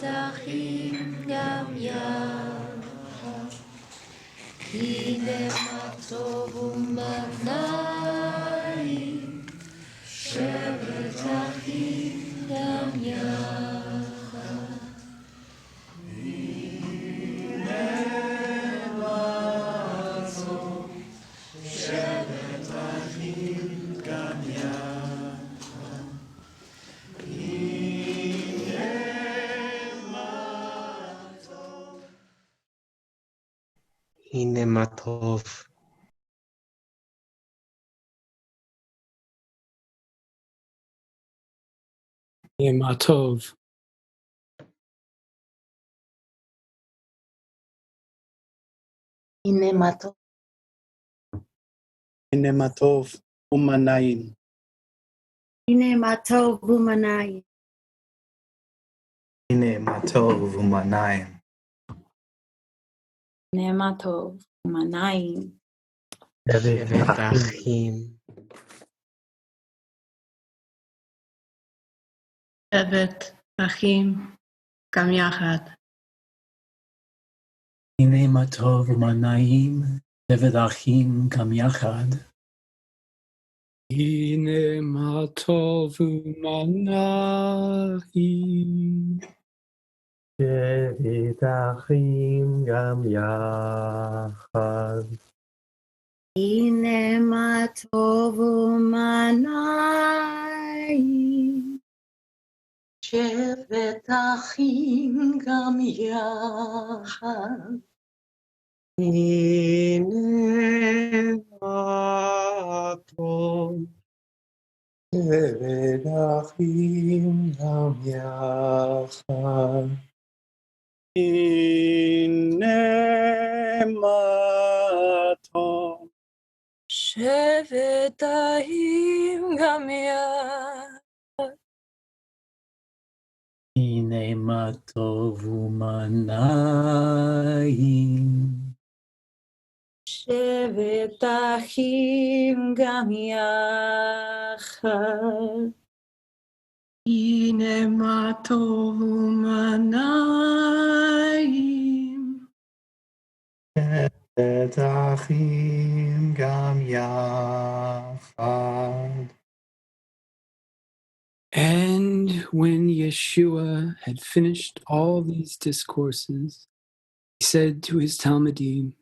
אחים גם יחד, הנה מה טוב ומה נעים, שבת אחים גם יחד. הנה מה טוב, שבת אחים גם יחד. הנה מה טוב. הנה מה טוב. הנה מה טוב. הנה מה טוב ומה נעים. הנה מה טוב ומה נעים. הנה מה טוב ומה נעים. הנה מה טוב ומה נעים. שבת אחים. שבת אחים גם יחד. הנה מה טוב ומה נעים, שבת אחים גם יחד. הנה מה טוב ומה נעים. שבת אחים גם יחד. הנה מה טוב ומה נעים. שבת אחים גם יחד. הנה מה טוב. שבת אחים גם יחד. הנה מה טוב. שבת אחים גם יחד. הנה מה טוב ומה נעים. שבת אחים גם יחד. הנה מה טוב ומה נעים. שבת אחים גם יחד. And when Yeshua had finished all these discourses, he said to his Talmudim,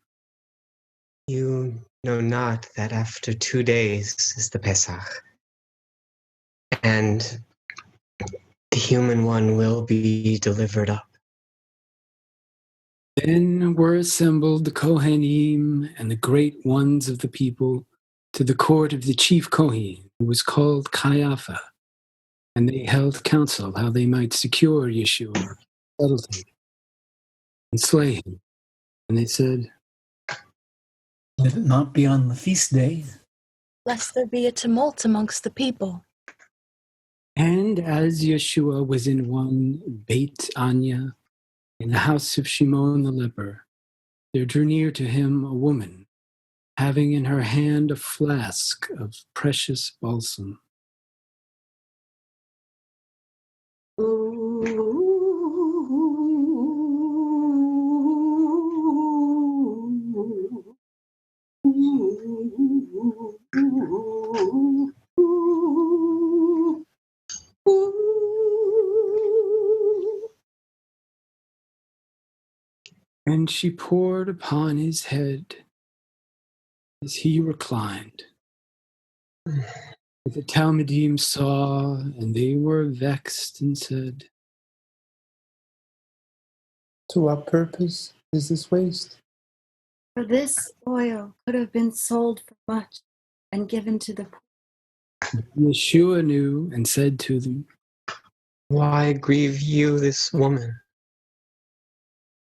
You know not that after 2 days is the Pesach, and the human one will be delivered up. Then were assembled the Kohanim and the great ones of the people to the court of the chief Kohen, who was called Caiaphas, and they held counsel how they might secure Yeshua, settle him, and slay him. And they said, Let it not be on the feast day. Lest there be a tumult amongst the people. and as Yeshua was in one Beit Anya, in the house of Shimon the leper, there drew near to him a woman, having in her hand a flask of precious balsam. And she poured upon his head as he reclined. The Talmudim saw, and they were vexed and said, To what purpose is this waste? For this oil could have been sold for much and given to the poor. Yeshua knew and said to them, Why grieve you this woman?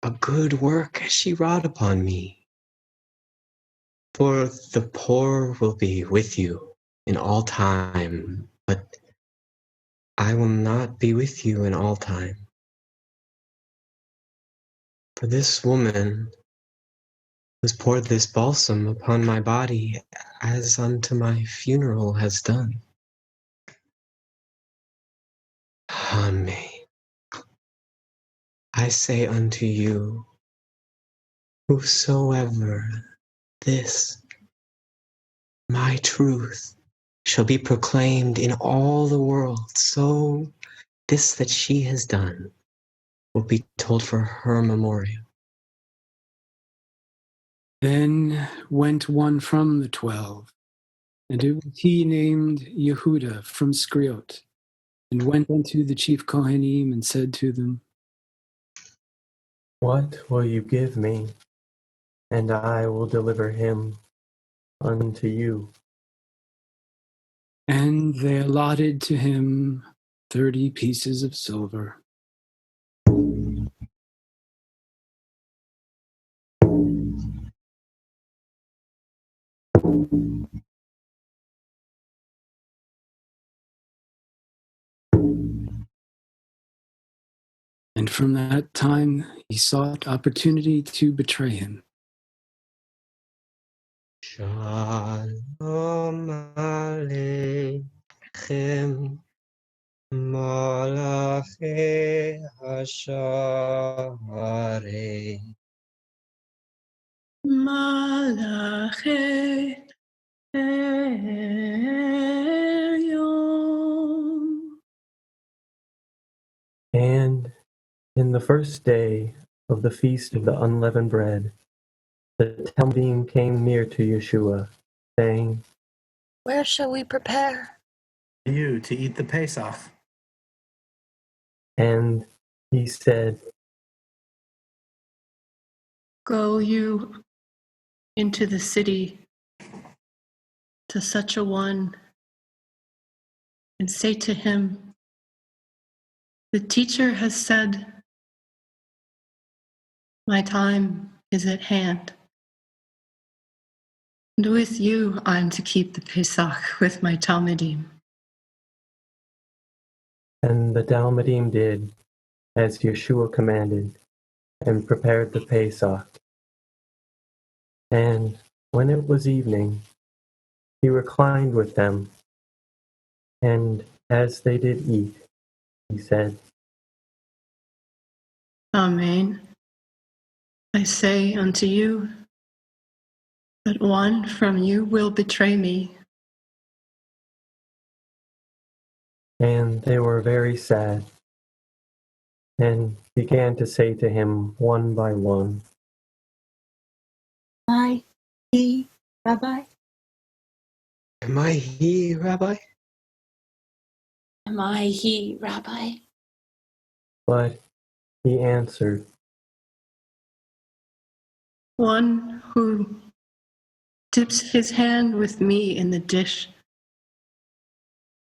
A good work has she wrought upon me. For the poor will be with you in all time, but I will not be with you in all time. For this woman has poured this balsam upon my body as unto my funeral has done. Amen. I say unto you, whosoever this, my truth, shall be proclaimed in all the world, so this that she has done will be told for her memorial. Then went one from the 12, and it was he named Yehuda from Skriot, and went unto the chief Kohanim and said to them, What will you give me, and I will deliver him unto you? and they allotted to him 30 pieces of silver. And from that time he sought opportunity to betray him. Shalom Aleichem, Malachi Hasharei. Malachi Elyon. And in the first day of the feast of the unleavened bread, the Talmudim came near to Yeshua, saying, Where shall we prepare? You to eat the Pesach. and he said, Go you into the city to such a one and say to him, the teacher has said, my time is at hand. And with you I'm to keep the Pesach with my Talmudim. And the Talmudim did as Yeshua commanded, and prepared the Pesach. And when it was evening, he reclined with them, and as they did eat, he said, Amen. I say unto you that one from you will betray me. and they were very sad, and began to say to him one by one, He, Rabbi? Am I he, Rabbi? Am I he, Rabbi? but he answered, One who dips his hand with me in the dish,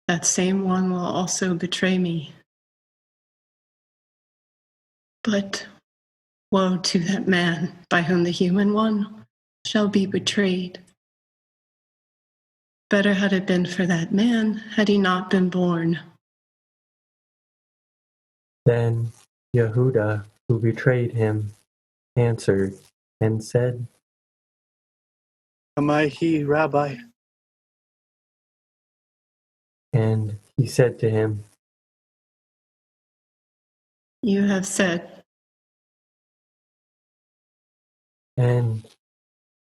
that same one will also betray me. But woe to that man by whom the human one shall be betrayed. Better had it been for that man had he not been born. Then Yehuda, who betrayed him, answered and said, Am I he, Rabbi? and he said to him, You have said, and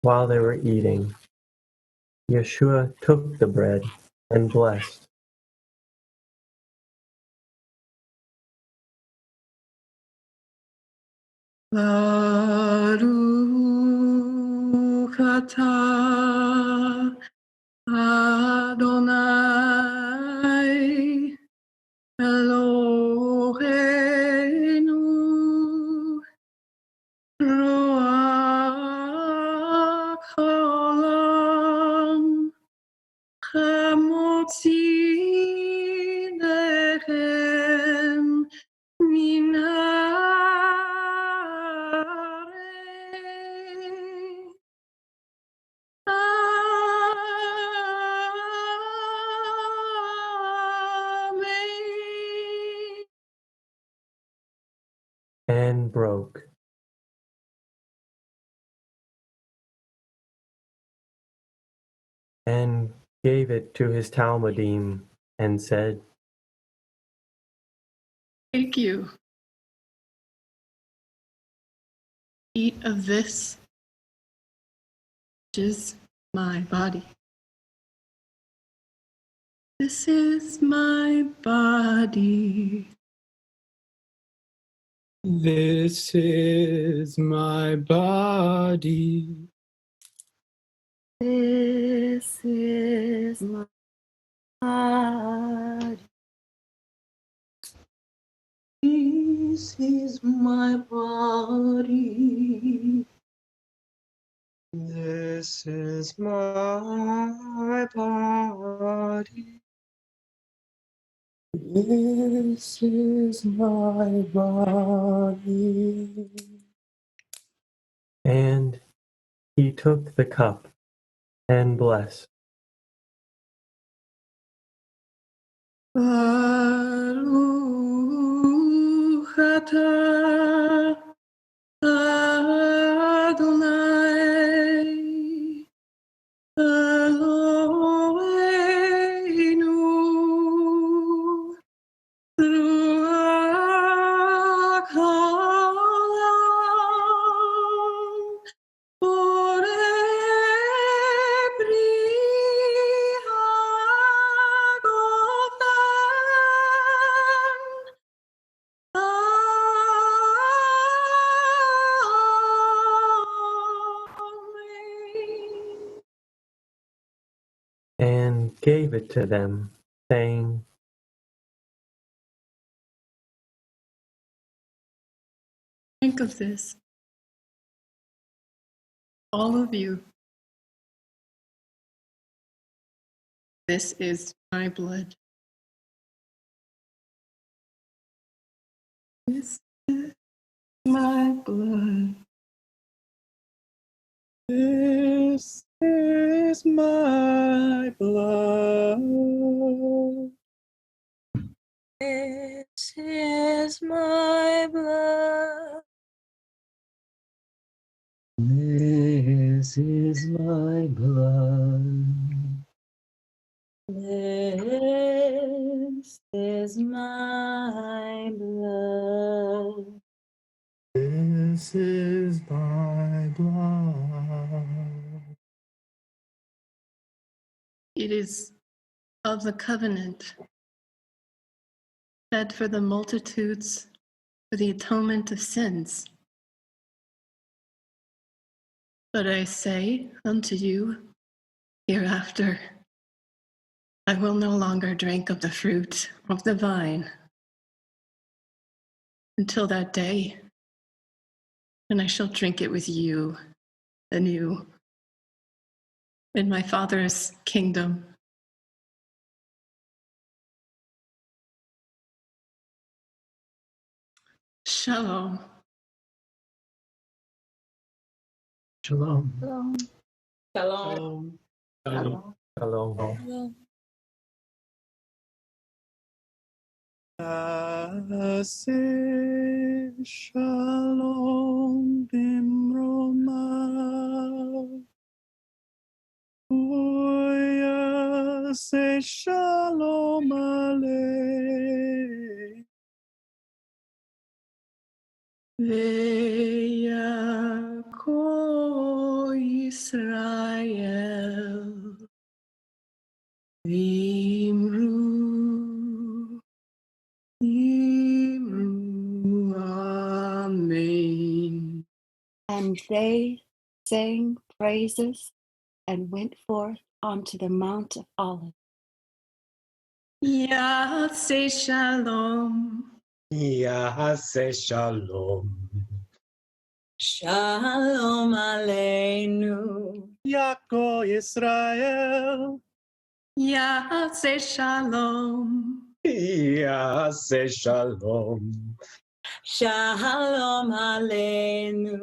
while they were eating, Yeshua took the bread and blessed, Baruch atah Adonai Eloheinu Ruach haolam chamotzi lechem min ha'arei. Amen. and broke, and gave it to his Talmudim, and said, Thank you. Eat of this, which is my body. This is my body. This is my body. This is my body. This is my body. This is my body. This is my body. And he took the cup and blessed. Baruch atah Adonai Eloheinu Ruach haolam borei bri hagofen Amen. And gave it to them, saying, Think of this, all of you. This is my blood. This is my blood. This is my blood. This is my blood. This is my blood. This is my blood. This is my blood. It is of the covenant, shed for the multitudes for the atonement of sins. But I say unto you, hereafter, I will no longer drink of the fruit of the vine until that day when I shall drink it with you anew in my Father's kingdom. Shalom. Shalom. Shalom. Shalom. Shalom. Aseh shalom bimromav. Say shalom aleichem. Ve'yako Yisrael v'imru Amen. And they sang praises and went forth onto the Mount of Olives. Yaseh shalom. Yahaseh shalom. Shalom aleinu. Yako Yisrael. Yaseh shalom. Yahaseh shalom. Shalom aleinu.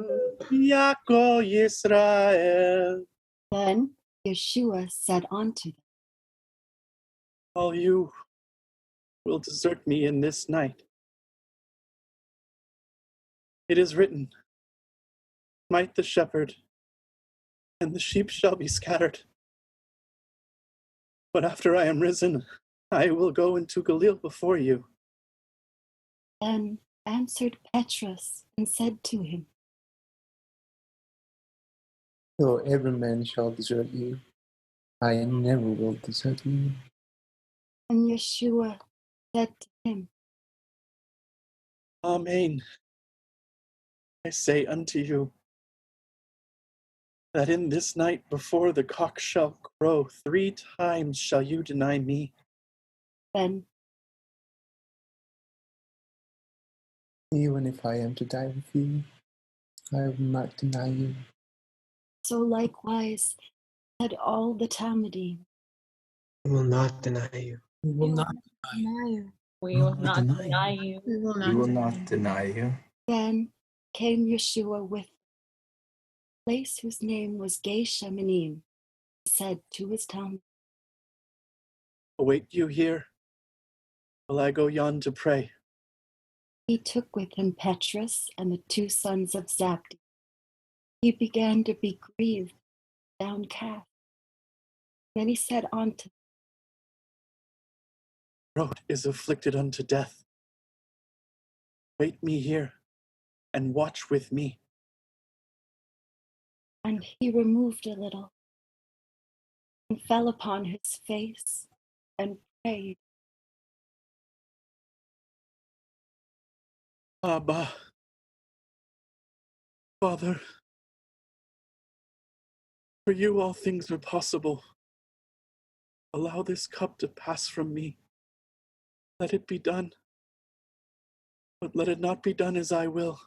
Yako Yisrael. Then Yeshua said unto them, All you will desert me in this night. It is written, smite the shepherd, and the sheep shall be scattered. But after I am risen, I will go into Galilee before you. Then answered Petrus and said to him, Though every man shall desert you, I never will desert you. And Yeshua said to him, Amen. I say unto you, that in this night before the cock shall crow, 3 times shall you deny me. Then Even if I am to die with you, I will not deny you. so likewise said all the Talmudim. I will not deny you. We will not deny you. We will not deny you. We will We not will deny. not deny you. Then came Yeshua with a place whose name was Geshamanim, said to his Talmud, Await you here, while I go yon to pray. he took with him Petrus and the 2 sons of Zabdi. He began to be grieved, downcast. Then he said unto them, Throat is afflicted unto death. Wait me here, and watch with me. and he removed a little, and fell upon his face, and prayed, Abba, Father, for you all things are possible. Allow this cup to pass from me. Let it be done. But let it not be done as I will,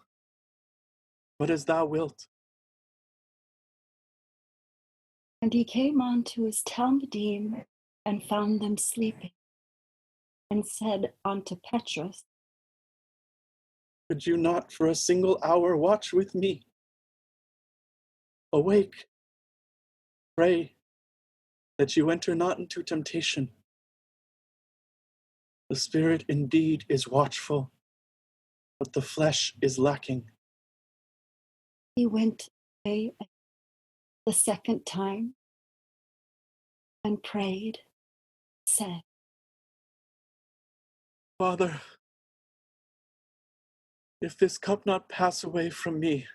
but as thou wilt. And he came on to his Talmudim, and found them sleeping, and said unto Petrus, Could you not for a single hour watch with me? Awake, pray, that you enter not into temptation. The spirit indeed is watchful, but the flesh is lacking. he went away the 2nd time, and prayed, said, Father, if this cup not pass away from me,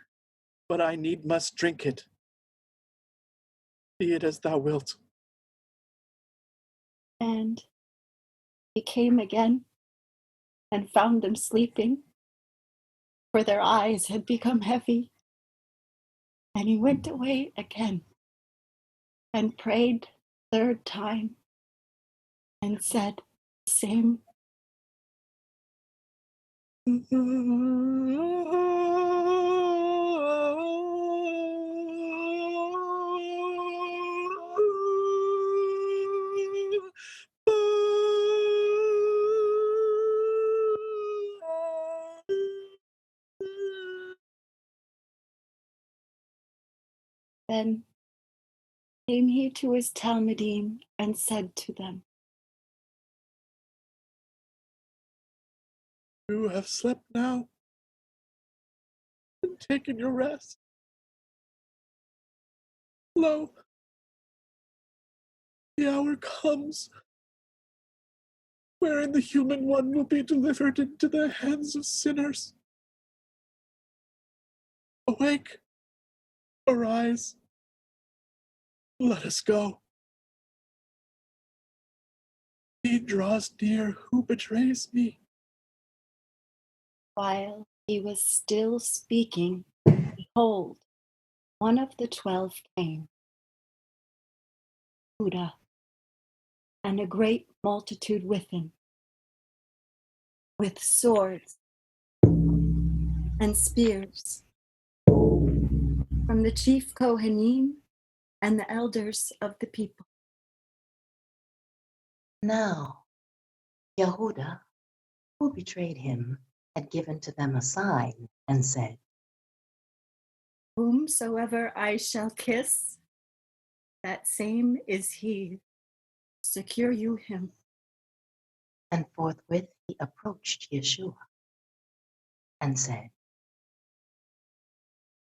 but I need must drink it, be it as thou wilt. and he came again, and found them sleeping, for their eyes had become heavy. And he went away again, and prayed 3rd time, and said the same. Then came he to his Talmudim, and said to them, You have slept now and taken your rest. Lo, the hour comes wherein the human one will be delivered into the hands of sinners. Awake, arise, let us go. He draws near who betrays me. While he was still speaking, behold, one of the 12 came, Judah, and a great multitude with him, with swords and spears, from the chief Kohanim and the elders of the people. Now, Yehuda, who betrayed him, had given to them a sign and said, Whomsoever I shall kiss, that same is he. Secure you him. and forthwith he approached Yeshua and said,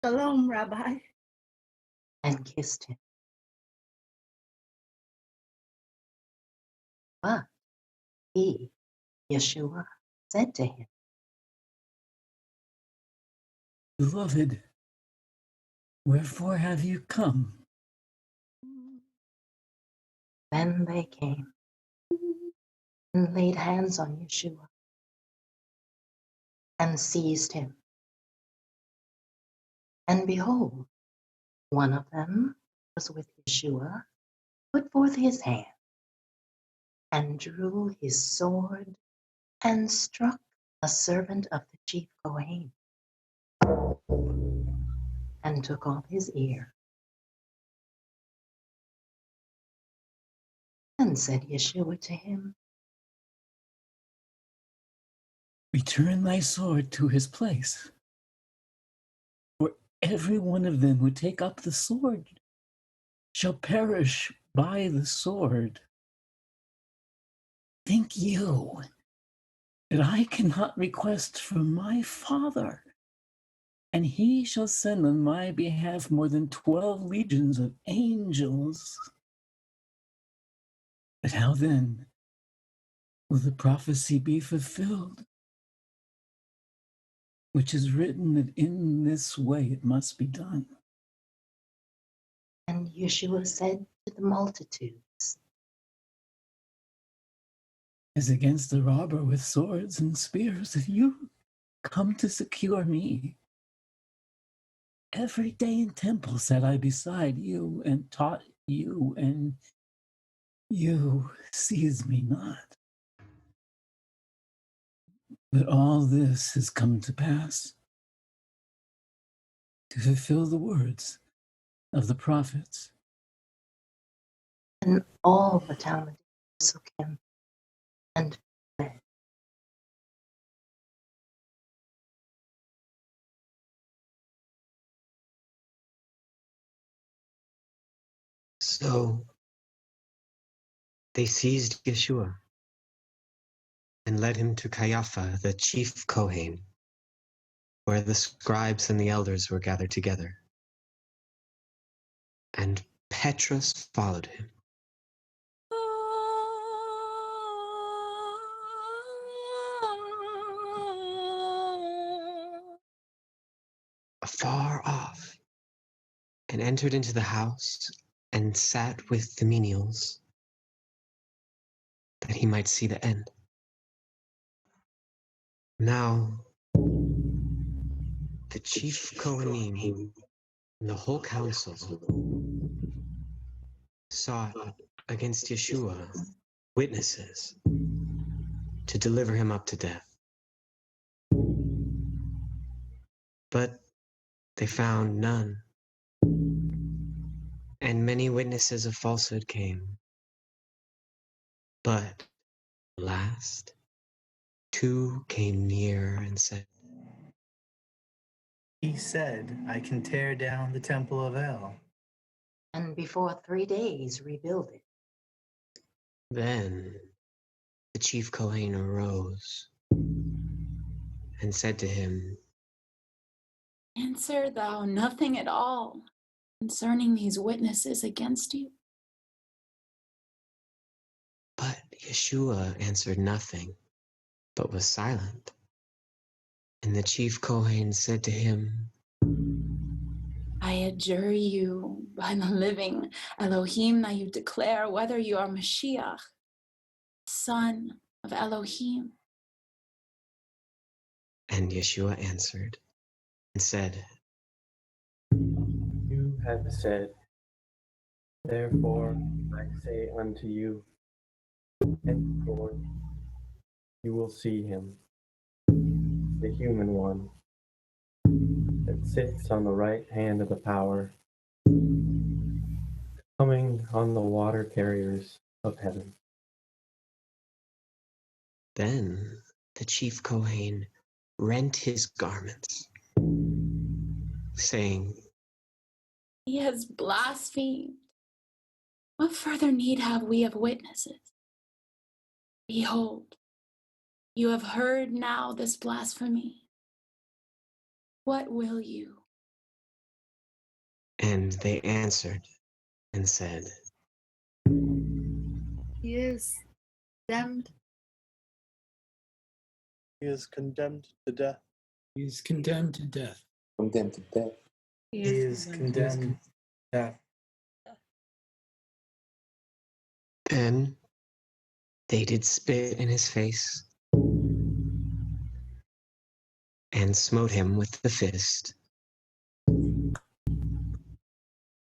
Shalom, Rabbi. and kissed him. But he, Yeshua, said to him, Beloved, Wherefore have you come? Then they came and laid hands on Yeshua and seized him. And behold, one of them was with Yeshua, put forth his hand and drew his sword and struck a servant of the chief Kohen and took off his ear. And said Yeshua to him, Return thy sword to his place. For every one of them who take up the sword shall perish by the sword. Think you that I cannot request from my Father, and he shall send on my behalf more than 12 legions of angels? But how then will the prophecy be fulfilled, which is written that in this way it must be done? and Yeshua said to the multitudes, As against the robber with swords and spears, if you come to secure me, every day in temple sat I beside you and taught you, and you seized me not. But all this has come to pass to fulfill the words of the prophets. and all the Talmud forsook him and fled. So they seized Yeshua and led him to Caiaphas, the chief Kohen, where the scribes and the elders were gathered together. And Petrus followed him. Afar off, and entered into the house and sat with the menials, that he might see the end. Now the chief Kohanim and the whole council sought against Yeshua witnesses to deliver him up to death. But they found none, and many witnesses of falsehood came. But at last 2 came near and said, He said, I can tear down the temple of El, and before 3 days rebuild it. Then the chief Kohen arose and said to him, Answer thou nothing at all concerning these witnesses against you. But Yeshua answered nothing, but was silent. And the chief Kohen said to him, I adjure you by the living Elohim that you declare whether you are Mashiach, son of Elohim. And Yeshua answered and said, You have said, therefore I say unto you, henceforth you will see him, the human one, that sits on the right hand of the power, coming on the water carriers of heaven. Then the chief Kohen rent his garments, saying, He has blasphemed. What further need have we of witnesses? Behold, you have heard now this blasphemy. What will you? And they answered and said, He is condemned. He is condemned to death. He is condemned to death. Condemned to death. He is condemned to death. Then they did spit in his face and smote him with the fist.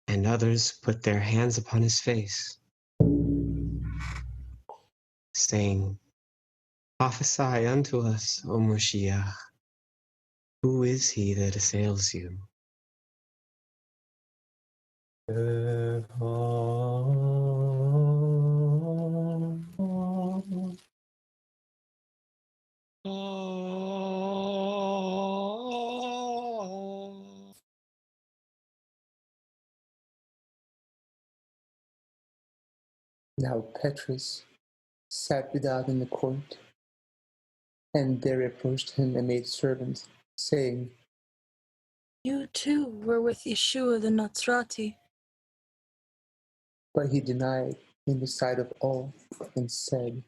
And others put their hands upon his face, saying, Prophesy unto us, O Moshiach, who is he that assails you? Now Petrus sat without in the court, and there approached him a maidservant, saying, You too were with Yeshua the Nazrati. But he denied in the sight of all, and said,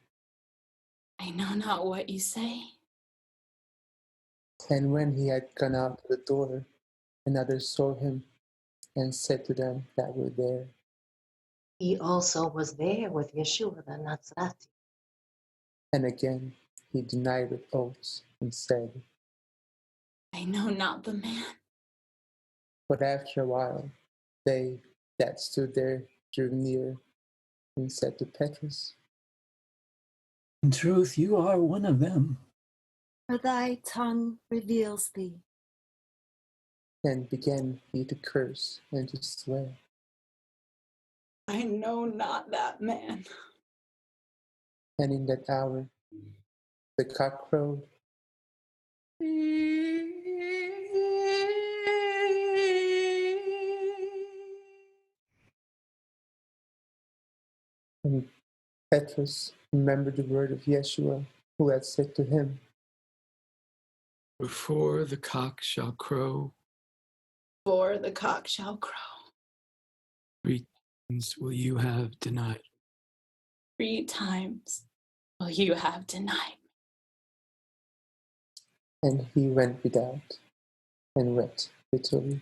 I know not what you say. And when he had gone out to the door, another saw him, and said to them that were there, He also was there with Yeshua the Nazrati. And again he denied with oaths, and said, I know not the man. But after a while, they that stood there drew near, and said to Petrus, In truth, you are one of them. For thy tongue reveals thee. and began he to curse and to swear. I know not that man. And in that hour the cock crowed, and Petrus remembered the word of Yeshua, who had said to him, Before the cock shall crow, For the cock shall crow. 3 times will you have denied. 3 times will you have denied me. and he went without and wept bitterly.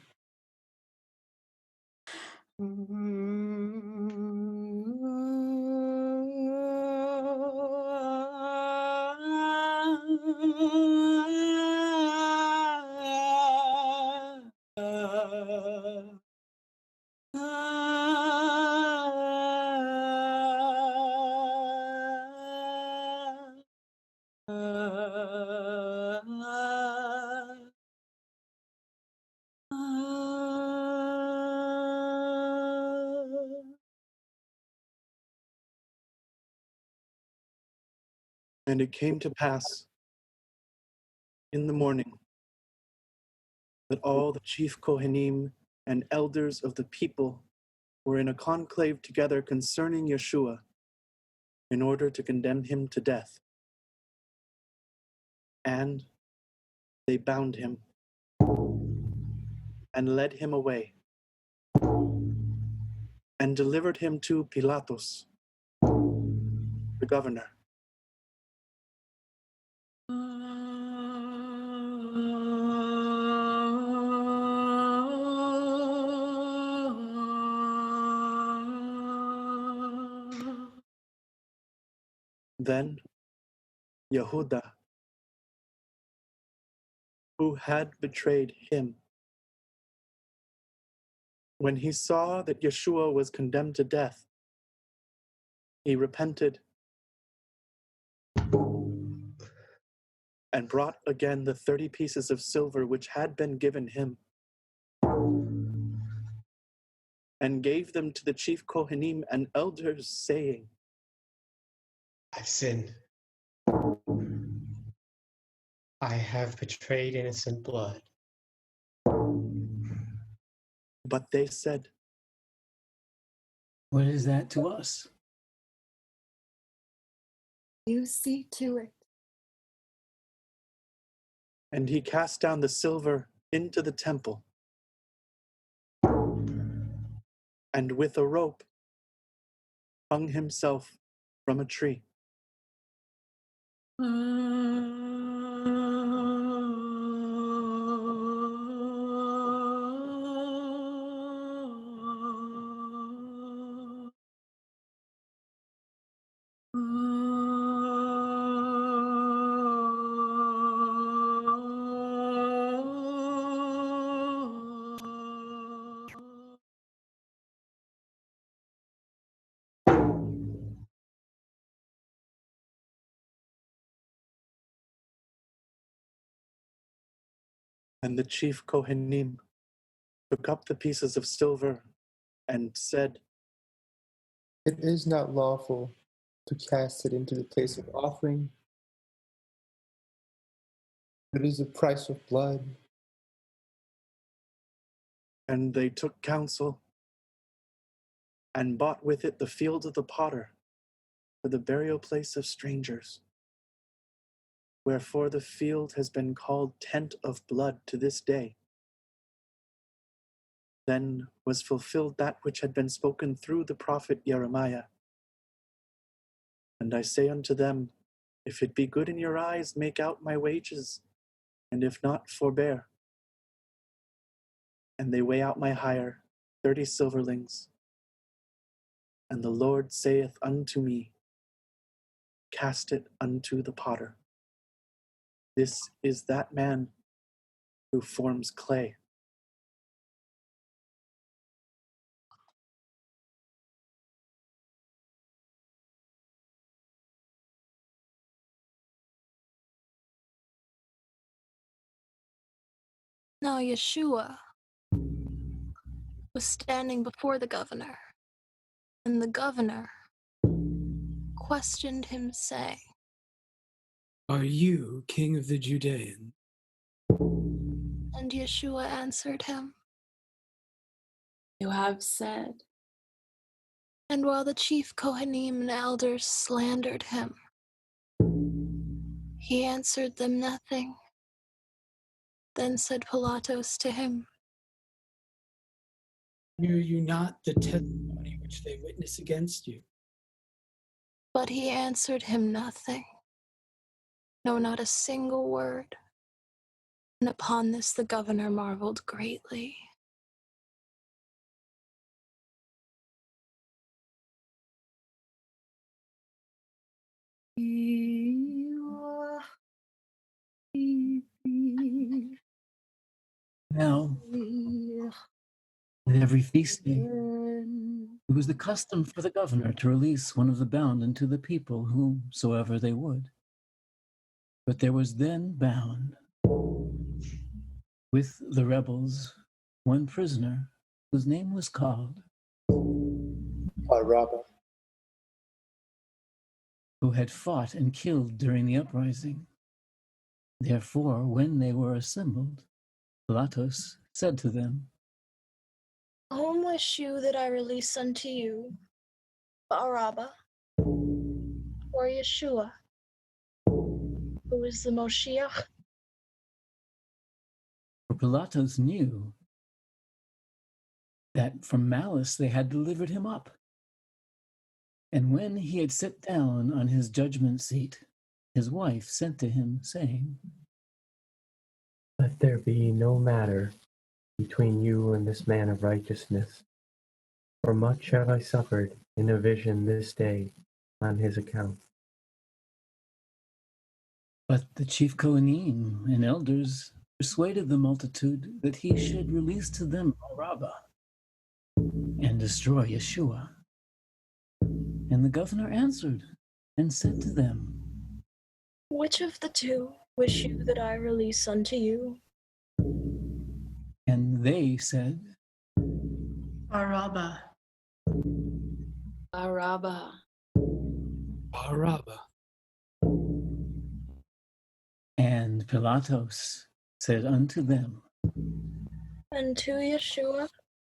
And it came to pass in the morning that all the chief Kohanim and elders of the people were in a conclave together concerning Yeshua in order to condemn him to death. And they bound him and led him away and delivered him to Pilatus, the governor. Then Yehuda, who had betrayed him, when he saw that Yeshua was condemned to death, he repented and brought again the 30 pieces of silver which had been given him, and gave them to the chief Kohanim and elders, saying, I've sinned. I have betrayed innocent blood. But they said, What is that to us? You see to it. and he cast down the silver into the temple, and with a rope hung himself from a tree. And the chief Kohanim took up the pieces of silver and said, It is not lawful to cast it into the place of offering. It is the price of blood. And they took counsel and bought with it the field of the potter for the burial place of strangers. Wherefore the field has been called Tent of Blood to this day. Then was fulfilled that which had been spoken through the prophet Jeremiah. And I say unto them, if it be good in your eyes, make out my wages, and if not, forbear. And they weigh out my hire, 30 silverlings. And the Lord saith unto me, cast it unto the potter. This is that man who forms clay. Now Yeshua was standing before the governor, and the governor questioned him, saying, Are you king of the Judeans? And Yeshua answered him, You have said. And while the chief Kohanim and elders slandered him, he answered them nothing. Then said Pilatus to him, Hear you not the testimony which they witness against you? But he answered him nothing, no, not a single word. And upon this the governor marveled greatly. Now, at every feast day, it was the custom for the governor to release one of the bound unto the people, whomsoever they would. But there was then bound with the rebels one prisoner whose name was called Barabbas, who had fought and killed during the uprising. Therefore, when they were assembled, Pilatus said to them, Whom wish you that I release unto you, Barabbas or Yeshua, who is the Moshiach? For Pilatus knew that from malice they had delivered him up. And when he had sat down on his judgment seat, his wife sent to him, saying, Let there be no matter between you and this man of righteousness, for much have I suffered in a vision this day on his account. But the chief Kohanim and elders persuaded the multitude that he should release to them Barabbas and destroy Yeshua. And the governor answered and said to them, Which of the two wish you that I release unto you? And they said, Barabbas. Barabbas. Barabbas. And Pilatus said unto them, And to Yeshua,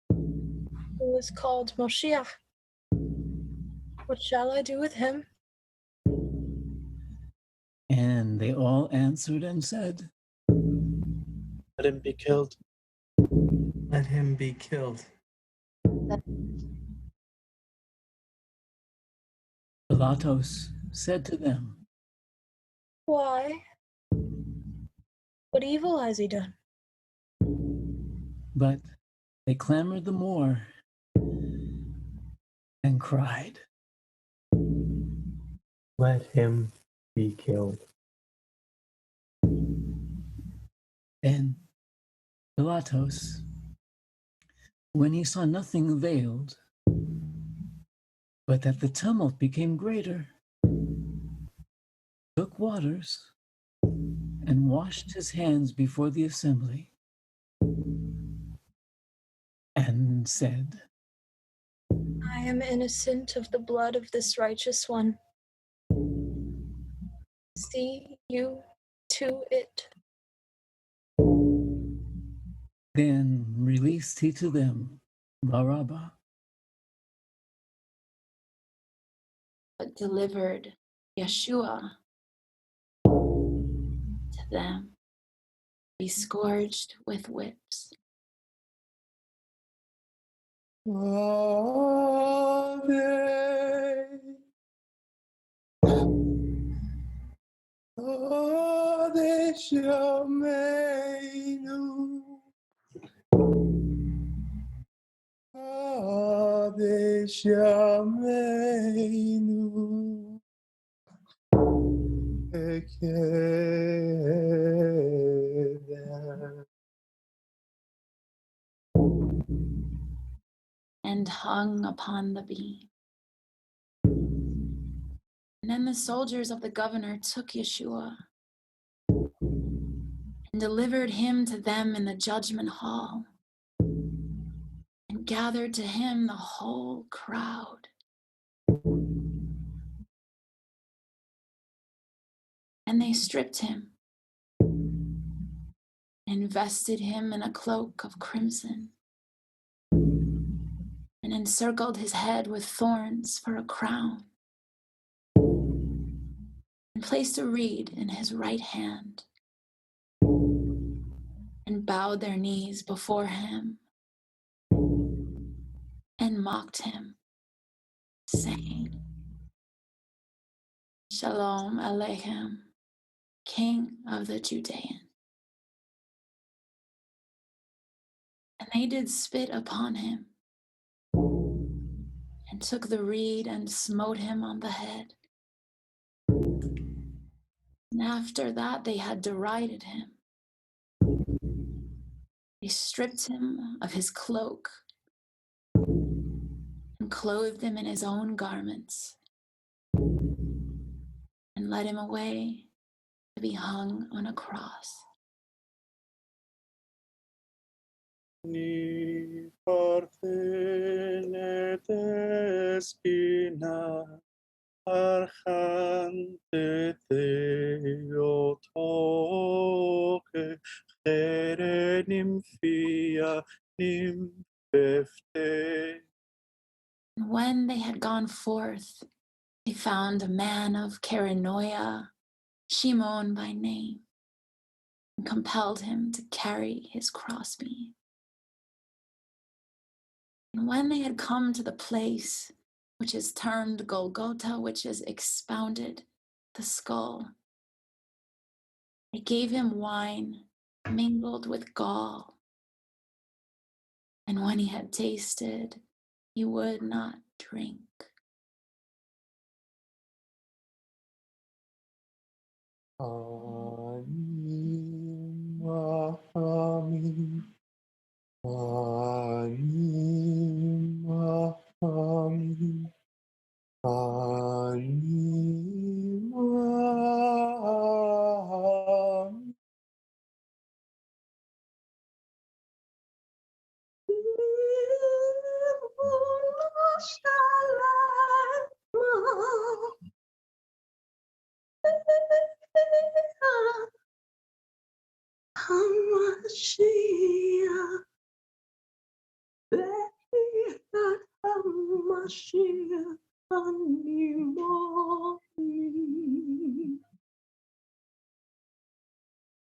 who is called Moshiach, what shall I do with him? And they all answered and said, Let him be killed. Let him be killed. Pilatus said to them, Why? What evil has he done? But they clamored the more and cried, Let him be killed. Then Pilatus, when he saw nothing availed, but that the tumult became greater, took waters and washed his hands before the assembly, and said, I am innocent of the blood of this righteous one. See you to it. Then released he to them Barabbas, but delivered Yeshua to them, be scourged with whips. And hung upon the beam. And then the soldiers of the governor took Yeshua and delivered him to them in the judgment hall, and gathered to him the whole crowd. And they stripped him, and vested him in a cloak of crimson, and encircled his head with thorns for a crown, and placed a reed in his right hand, and bowed their knees before him, and mocked him, saying, Shalom Aleichem, King of the Judeans. And they did spit upon him, and took the reed and smote him on the head. And after that they had derided him. They stripped him of his cloak, and clothed him in his own garments, and led him away to be hung on a cross. Ni parthenet espina archante theotoke cherenim fia nimfefte. And when they had gone forth, they found a man of Caranoia, Shimon by name, and compelled him to carry his crossbeam. And when they had come to the place which is termed Golgotha, which is expounded, the skull, they gave him wine mingled with gall. And when he had tasted, he would not drink.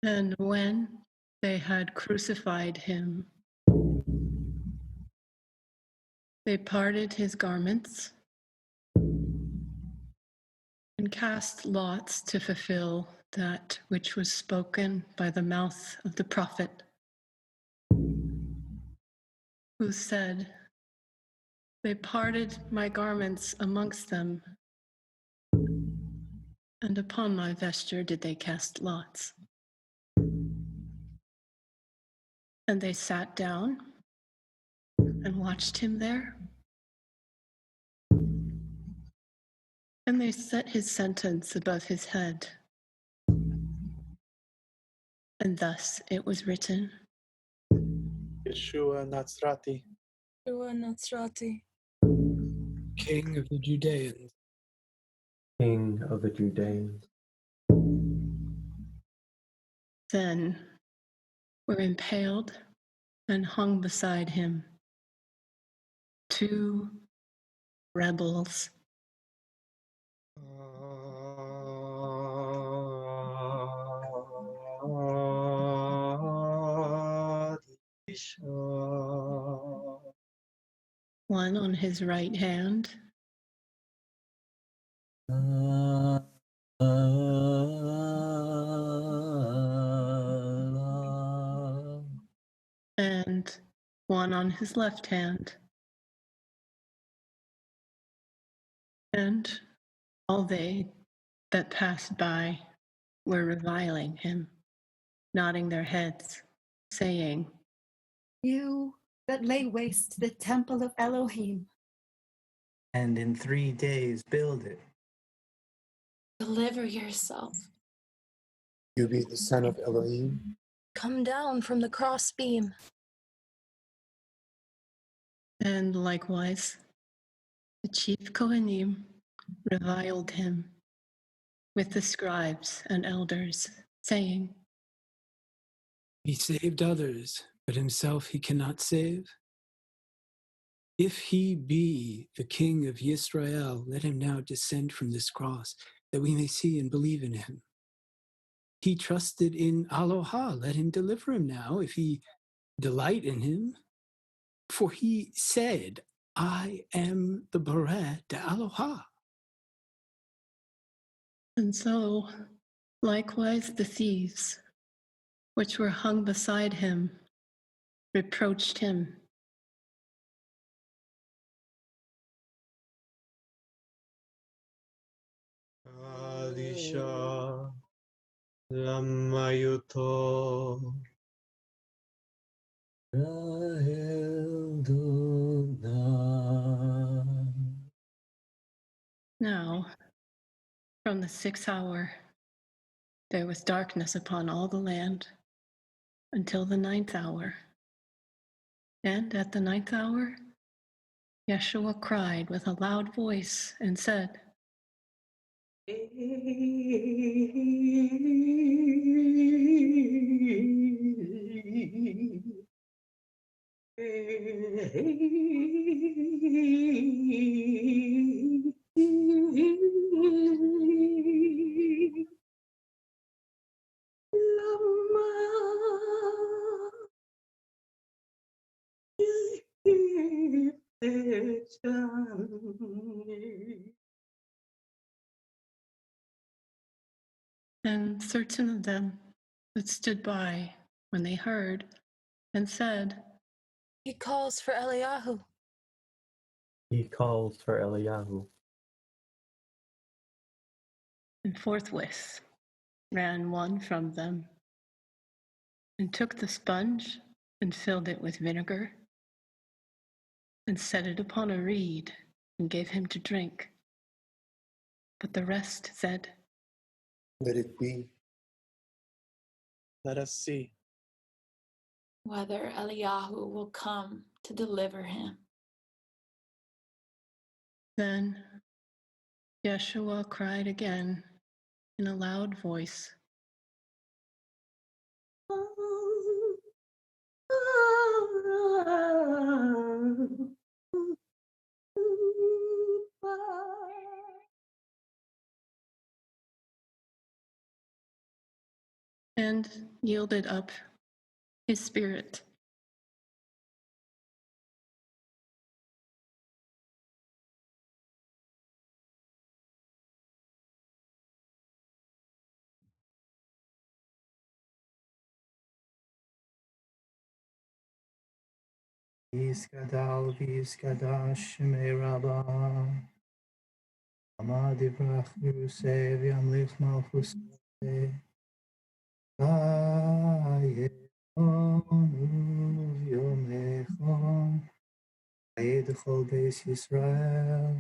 And when they had crucified him, they parted his garments and cast lots to fulfill that which was spoken by the mouth of the prophet, who said, They parted my garments amongst them, and upon my vesture did they cast lots. And they sat down and watched him there. And they set his sentence above his head. And thus it was written, Yeshua Nazrati, Nazrati, King of the Judeans. King of the Judeans. Then were impaled and hung beside him 2 rebels. One on his right hand and one on his left hand. And all they that passed by were reviling him, nodding their heads, saying, You that lay waste the temple of Elohim, And in 3 days build it. Deliver yourself. You be the son of Elohim. come down from the crossbeam. and likewise the chief Kohanim reviled him with the scribes and elders, saying, He saved others, but himself he cannot save. If he be the king of Israel, let him now descend from this cross, that we may see and believe in him. He trusted in Aloha, let him deliver him now, if he delight in him. For he said, I am the Bareh de Aloha. and so likewise the thieves, which were hung beside him, reproached him. Alisha Lamayuto Rahel Dona. Now, from the 6th hour, there was darkness upon all the land until the 9th hour. And at the 9th hour, Yeshua cried with a loud voice and said, and certain of them that stood by when they heard and said, He calls for Eliyahu. He calls for Eliyahu. and forthwith ran one from them and took the sponge and filled it with vinegar and set it upon a reed and gave him to drink. But the rest said, Let it be. Let us see. Whether Eliyahu will come to deliver him. Then Yeshua cried again in a loud voice, and yielded up his spirit. Iskadal v'iskadash shemei Rabbah. Amad ivrach Yerusei v'yamlich malchusei. Vayelonu v'yomechon. Vayedechol beis Yisrael.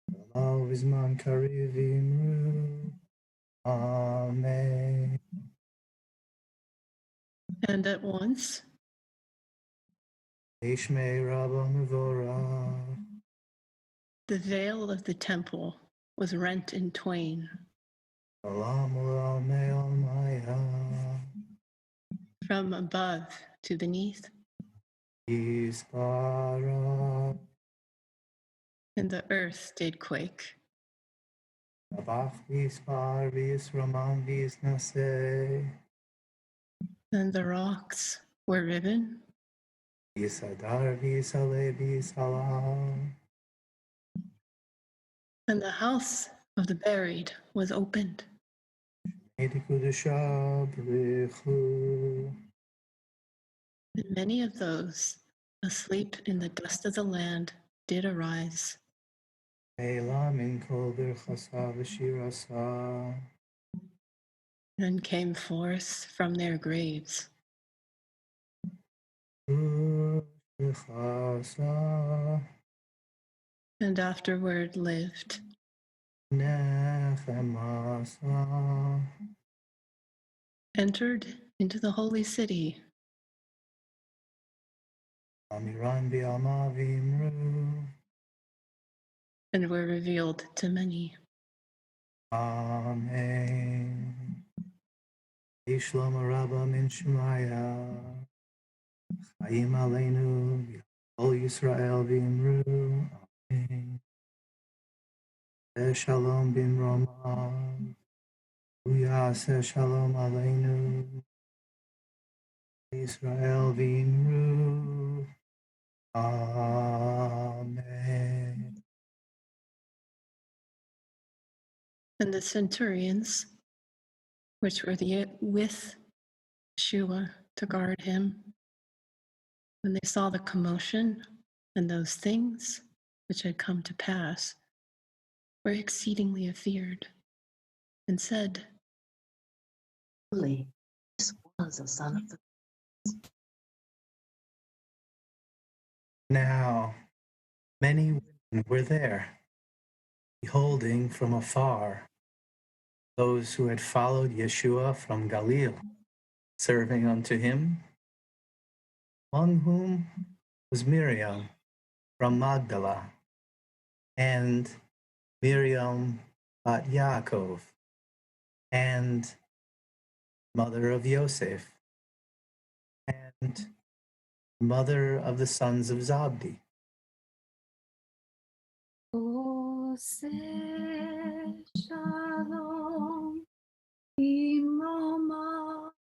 V'lau v'zman kariv v'imru. Amen. And at once The veil of the temple was rent in twain. From above to beneath. And the earth did quake. And the rocks were riven. And the house of the buried was opened. And many of those asleep in the dust of the land did arise. And came forth from their graves. And afterward lived. Entered into the holy city. And were revealed to many. Amen. Shalom Rabba min Shemaya. Chayim Aleinu. All Yisrael v'imru. Amen. Shalom b'mroma. Uyaseh shalom aleinu. Yisrael v'imru. Amen. And the centurions, which were with Yeshua to guard him, when they saw the commotion and those things which had come to pass, were exceedingly afeared, and said, Truly, this was a son of the Now, many women were there, beholding from afar those who had followed Yeshua from Galilee, serving unto him, among whom was Miriam from Magdala, and Miriam bat Yaakov, and mother of Yosef, and mother of the sons of Zabdi. Ose shalom imama.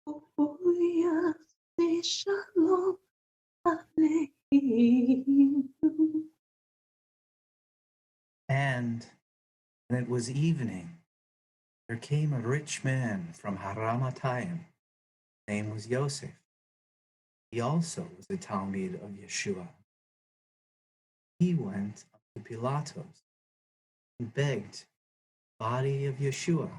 Ose shalom aleinu. And when it was evening, there came a rich man from Haramatayim. His name was Yosef. He also was a Talmud of Yeshua. He went up to Pilatus and begged the body of Yeshua.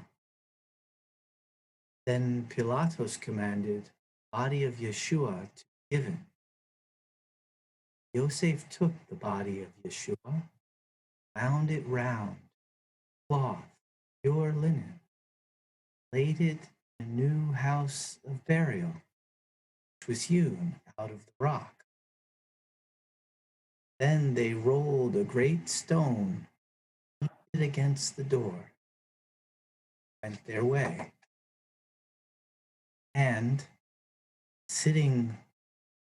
Then Pilatus commanded the body of Yeshua to be given. Yosef took the body of Yeshua, wound it round, cloth, pure linen, laid it in a new house of burial, which was hewn out of the rock. Then they rolled a great stone, beat it against the door, went their way. And sitting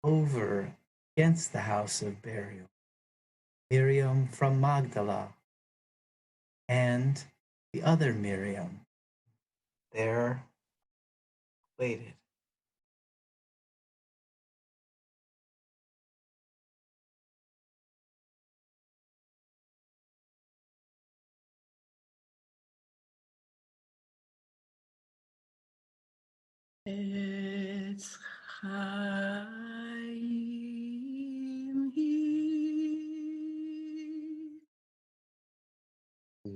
over against the house of burial, Miriam from Magdala and the other Miriam there waited. Etz Chaim Hi.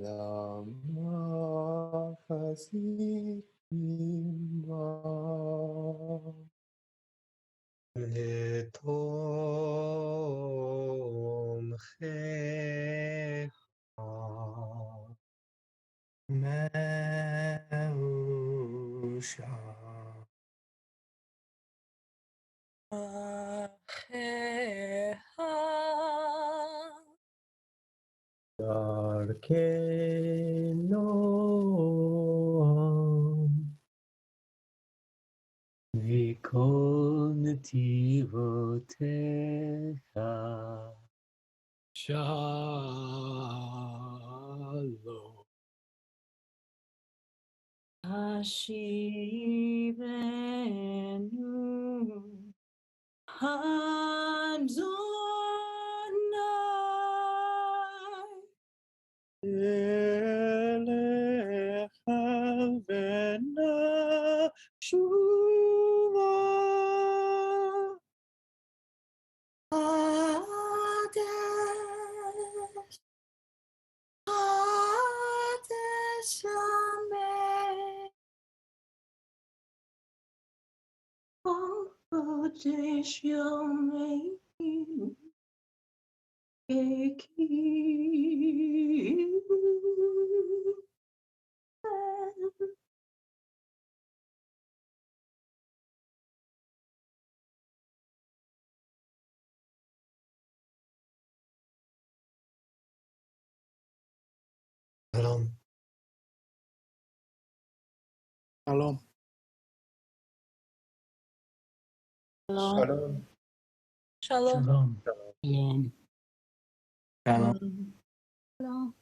Lama Chasitima Letom Checha Meusha Darkenoam Vikol Nativotecha Shalom. Hashivenu Adonai Elecha v'nashuva. Kadesh, Kadesh, Amen. Kodesh Yomeinu Eki Shalom. Shalom. Shalom. Shalom. Shalom. Shalom. Shalom. Shalom.